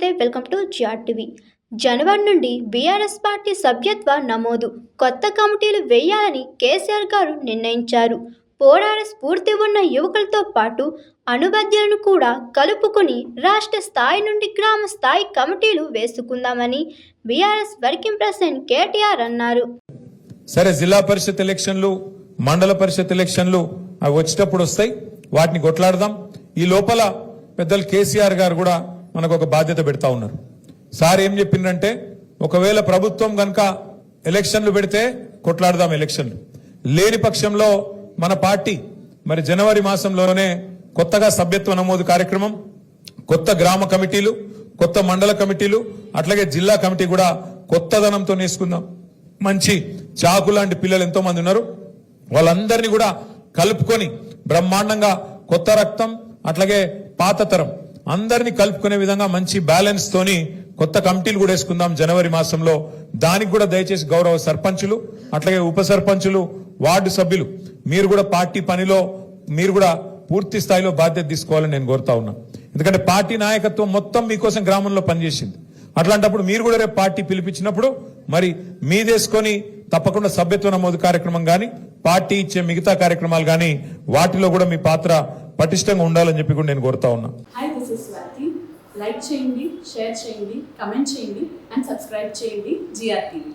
నమస్తే, welcome to GRTV. జనవరి నుండి BRS party సభ్యత్వ నమోదు కొత్త కమిటీలు వేయాలని కేసీఆర్ గారు నిర్ణయించారు. పోరాట స్ఫూర్తి ఉన్న యువకులతో పాటు అనుబంధ్యులను కూడా కలుపుకుని రాష్ట్ర స్థాయి నుండి గ్రామ స్థాయి కమిటీలు వేసుకుందామని బీఆర్ఎస్ వర్కింగ్ ప్రెసిడెంట్ కేటీఆర్ అన్నారు. సరే, జిల్లా పరిషత్ ఎలక్షన్లు, మండల పరిషత్ ఎలక్షన్లు అవి వచ్చేటప్పుడు వస్తాయి, వాటిని కొట్లాడదాం. ఈ లోపల పెద్దలు కేసీఆర్ గారు కూడా మనకు ఒక బాధ్యత పెడతా ఉన్నారు. సార్ ఏం చెప్పిందంటే, ఒకవేళ ప్రభుత్వం గనక ఎలక్షన్లు పెడితే కొట్లాడదాం, ఎలక్షన్లు లేని పక్షంలో మన పార్టీ మరి జనవరి మాసంలోనే కొత్తగా సభ్యత్వ నమోదు కార్యక్రమం, కొత్త గ్రామ కమిటీలు, కొత్త మండల కమిటీలు, అట్లాగే జిల్లా కమిటీ కూడా కొత్తదనంతో నేసుకుందాం. మంచి చాకు లాంటి పిల్లలు ఎంతో మంది ఉన్నారు, వాళ్ళందరినీ కూడా కలుపుకొని బ్రహ్మాండంగా కొత్త రక్తం అట్లాగే పాత తరం అందరినీ కలుపుకునే విధంగా మంచి బ్యాలెన్స్ తోని కొత్త కమిటీలు కూడా వేసుకుందాం జనవరి మాసంలో. దానికి కూడా దయచేసి గౌరవ సర్పంచులు అట్లాగే ఉప సర్పంచులు, వార్డు సభ్యులు మీరు కూడా పార్టీ పనిలో మీరు కూడా పూర్తి స్థాయిలో బాధ్యత తీసుకోవాలని నేను కోరుతా ఉన్నా. ఎందుకంటే పార్టీ నాయకత్వం మొత్తం మీకోసం గ్రామంలో పనిచేసింది. అట్లాంటప్పుడు మీరు కూడా రేపు పార్టీ పిలిపించినప్పుడు మరి మీదేసుకొని తప్పకుండా సభ్యత్వ నమోదు కార్యక్రమం గాని, పార్టీ ఇచ్చే మిగతా కార్యక్రమాలు గాని వాటిలో కూడా మీ పాత్ర పటిష్టంగా ఉండాలని చెప్పి కూడా నేను కోరుతా ఉన్నా. లైక్ చేయండి, షేర్ చేయండి, కమెంట్ చేయండి అండ్ సబ్స్క్రైబ్ చేయండి జిఆర్టీవీ.